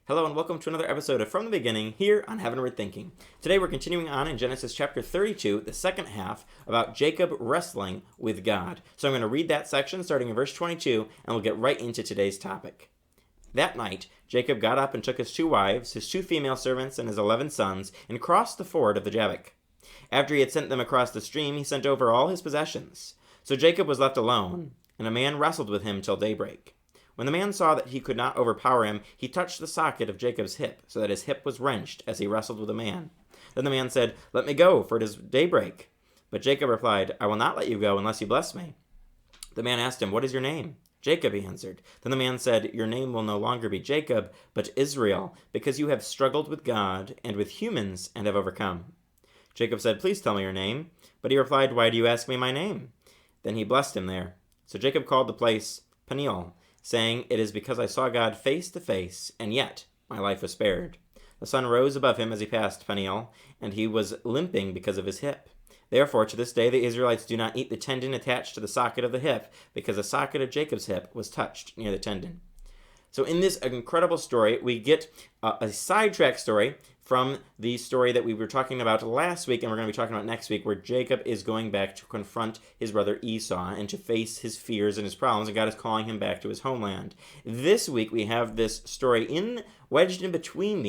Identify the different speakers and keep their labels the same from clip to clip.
Speaker 1: Hello and welcome to another episode of From the Beginning here on Heavenward Thinking. Today we're continuing on in Genesis chapter 32, the second half, about Jacob wrestling with God. So I'm going to read that section starting in verse 22 and we'll get right into today's topic. That night, Jacob got up and took his 2 wives, his 2 female servants, and his 11 sons, and crossed the ford of the Jabbok. After he had sent them across the stream, he sent over all his possessions. So Jacob was left alone, and a man wrestled with him till daybreak. When the man saw that he could not overpower him, he touched the socket of Jacob's hip, so that his hip was wrenched as he wrestled with the man. Then the man said, "Let me go, for it is daybreak." But Jacob replied, "I will not let you go unless you bless me." The man asked him, "What is your name?" "Jacob," he answered. Then the man said, "Your name will no longer be Jacob, but Israel, because you have struggled with God and with humans and have overcome." Jacob said, "Please tell me your name." But he replied, "Why do you ask me my name?" Then he blessed him there. So Jacob called the place Peniel, saying, "It is because I saw God face to face, and yet my life was spared." The sun rose above him as he passed Peniel, and he was limping because of his hip. Therefore, to this day, the Israelites do not eat the tendon attached to the socket of the hip, because the socket of Jacob's hip was touched near the tendon. So in this incredible story, we get a sidetrack story from the story that we were talking about last week, and we're going to be talking about next week, where Jacob is going back to confront his brother Esau and to face his fears and his problems, and God is calling him back to his homeland. This week, we have this story wedged in between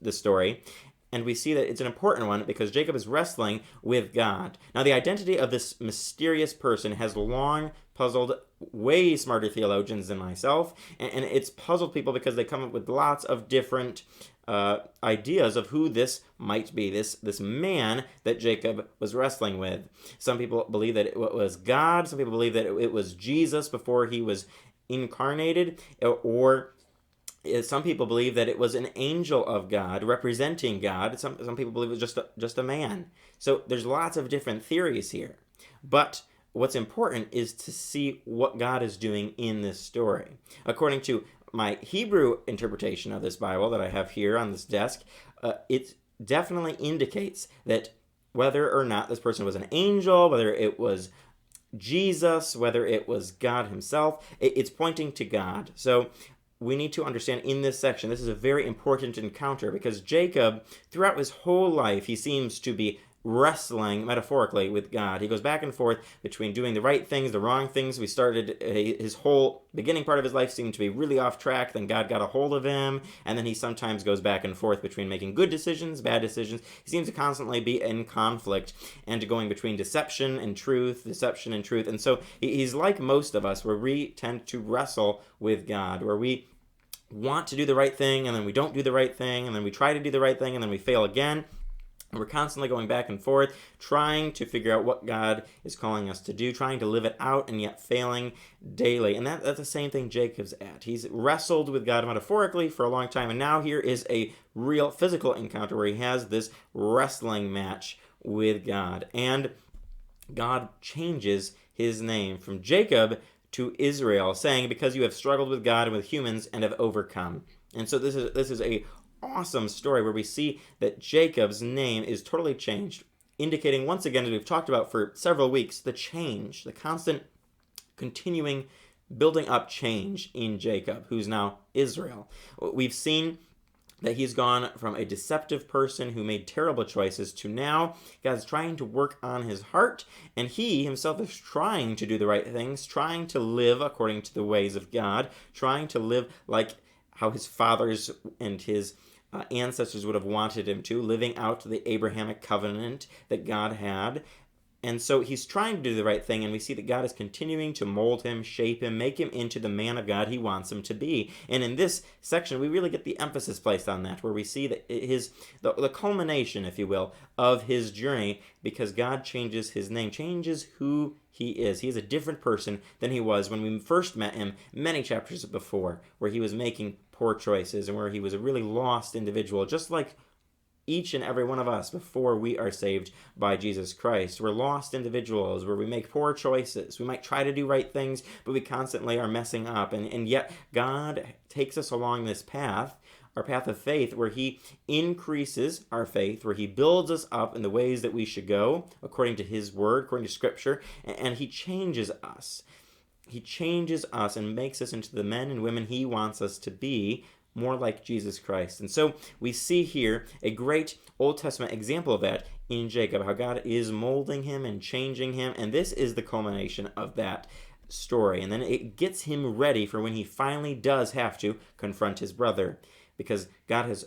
Speaker 1: the story, and we see that it's an important one because Jacob is wrestling with God. Now, the identity of this mysterious person has long puzzled way smarter theologians than myself, and it's puzzled people because they come up with lots of different ideas of who this might be, this man that Jacob was wrestling with. Some people believe that it was God, some people believe that it was Jesus before he was incarnated, or some people believe that it was an angel of God representing God. Some people believe it was just a man. So there's lots of different theories here. But what's important is to see what God is doing in this story. According to my Hebrew interpretation of this Bible that I have here on this desk, it definitely indicates that whether or not this person was an angel, whether it was Jesus, whether it was God himself, it's pointing to God. So we need to understand in this section, this is a very important encounter because Jacob, throughout his whole life, he seems to be wrestling metaphorically with God. He goes back and forth between doing the right things, the wrong things. His whole beginning part of his life seemed to be really off track. Then God got a hold of him, and then he sometimes goes back and forth between making good decisions, bad decisions. He seems to constantly be in conflict and going between deception and truth. And so he's like most of us, where we tend to wrestle with God, where we want to do the right thing, and then we don't do the right thing, and then we try to do the right thing, and then we fail again. And we're constantly going back and forth, trying to figure out what God is calling us to do, trying to live it out, and yet failing daily. And that's the same thing Jacob's at. He's wrestled with God metaphorically for a long time, and now here is a real physical encounter where he has this wrestling match with God. And God changes his name from Jacob to Israel, saying, "Because you have struggled with God and with humans and have overcome." And so this is a awesome story where we see that Jacob's name is totally changed, indicating once again, as we've talked about for several weeks, the change, the constant continuing building up change in Jacob, who's now Israel. We've seen that he's gone from a deceptive person who made terrible choices to now God's trying to work on his heart, and he himself is trying to do the right things, trying to live according to the ways of God, trying to live like how his fathers and his ancestors would have wanted him to, living out the Abrahamic covenant that God had. And so he's trying to do the right thing, and we see that God is continuing to mold him, shape him, make him into the man of God he wants him to be. And in this section, we really get the emphasis placed on that, where we see that the culmination, if you will, of his journey, because God changes his name, changes who he is. He is a different person than he was when we first met him many chapters before, where he was making poor choices and where he was a really lost individual, just like each and every one of us before we are saved by Jesus Christ. We're lost individuals where we make poor choices. We might try to do right things, but we constantly are messing up. And yet God takes us along this path, our path of faith, where he increases our faith, where he builds us up in the ways that we should go, according to his word, according to Scripture, and he changes us. He changes us and makes us into the men and women he wants us to be more like Jesus Christ. And so we see here a great Old Testament example of that in Jacob, how God is molding him and changing him, and this is the culmination of that story. And then it gets him ready for when he finally does have to confront his brother, because God has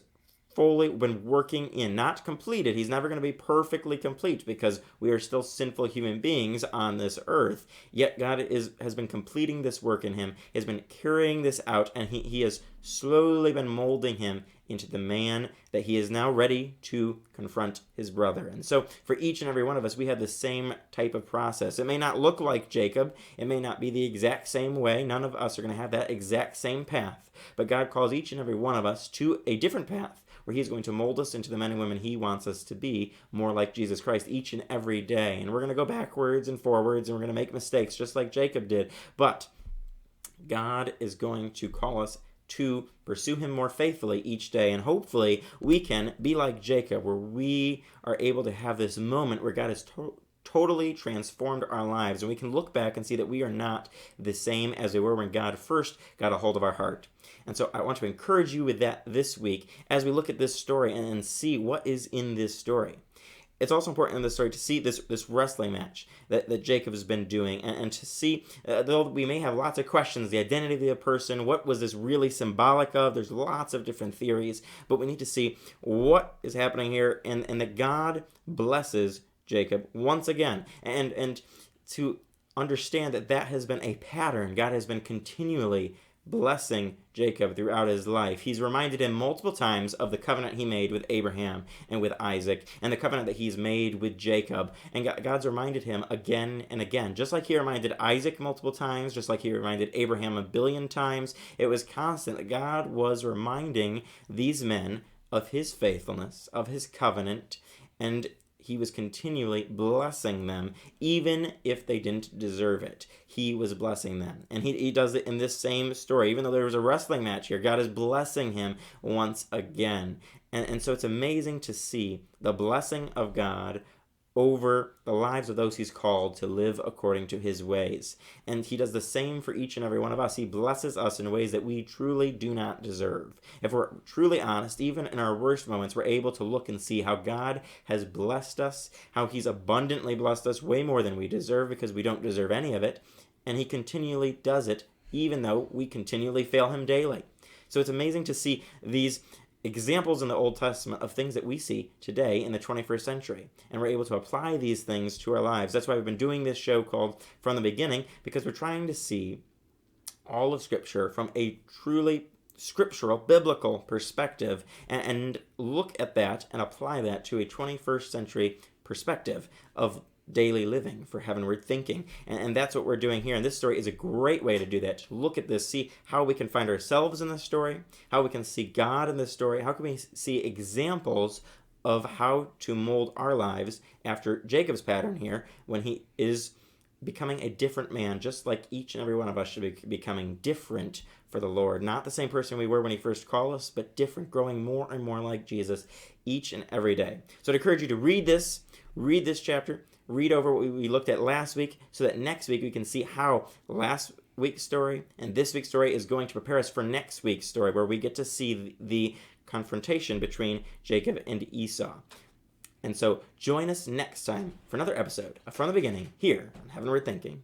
Speaker 1: fully been working in, not completed. He's never going to be perfectly complete because we are still sinful human beings on this earth. Yet God has been completing this work in him, has been carrying this out, and he has slowly been molding him into the man that he is now ready to confront his brother. And so for each and every one of us, we have the same type of process. It may not look like Jacob. It may not be the exact same way. None of us are going to have that exact same path. But God calls each and every one of us to a different path, where he's going to mold us into the men and women he wants us to be, more like Jesus Christ each and every day. And we're going to go backwards and forwards, and we're going to make mistakes just like Jacob did. But God is going to call us to pursue him more faithfully each day. And hopefully we can be like Jacob, where we are able to have this moment where God has totally transformed our lives. And we can look back and see that we are not the same as we were when God first got a hold of our heart. And so I want to encourage you with that this week as we look at this story and see what is in this story. It's also important in this story to see this wrestling match that Jacob has been doing, and to see, though we may have lots of questions, the identity of the person, what was this really symbolic of? There's lots of different theories, but we need to see what is happening here, and that God blesses Jacob once again, and to understand that has been a pattern. God has been continually blessing Jacob throughout his life. He's reminded him multiple times of the covenant he made with Abraham and with Isaac, and the covenant that he's made with Jacob. And God's reminded him again and again, just like he reminded Isaac multiple times, just like he reminded Abraham 1 billion times. It was constant that God was reminding these men of his faithfulness, of his covenant, and he was continually blessing them, even if they didn't deserve it. He was blessing them. And he does it in this same story. Even though there was a wrestling match here, God is blessing him once again. And so it's amazing to see the blessing of God over the lives of those he's called to live according to his ways. And he does the same for each and every one of us. He blesses us in ways that we truly do not deserve. If we're truly honest, even in our worst moments, we're able to look and see how God has blessed us, how he's abundantly blessed us way more than we deserve, because we don't deserve any of it. And he continually does it, even though we continually fail him daily. So it's amazing to see these examples in the Old Testament of things that we see today in the 21st century. And we're able to apply these things to our lives. That's why we've been doing this show called From the Beginning, because we're trying to see all of Scripture from a truly scriptural, biblical perspective, and look at that and apply that to a 21st century perspective of daily living for heavenward thinking. And that's what we're doing here. And this story is a great way to do that, to look at this, see how we can find ourselves in this story, how we can see God in this story, how can we see examples of how to mold our lives after Jacob's pattern here, when he is becoming a different man, just like each and every one of us should be becoming different for the Lord. Not the same person we were when he first called us, but different, growing more and more like Jesus each and every day. So I'd encourage you to read this chapter, read over what we looked at last week, so that next week we can see how last week's story and this week's story is going to prepare us for next week's story, where we get to see the confrontation between Jacob and Esau. And so join us next time for another episode of From the Beginning here on Heavenward Thinking.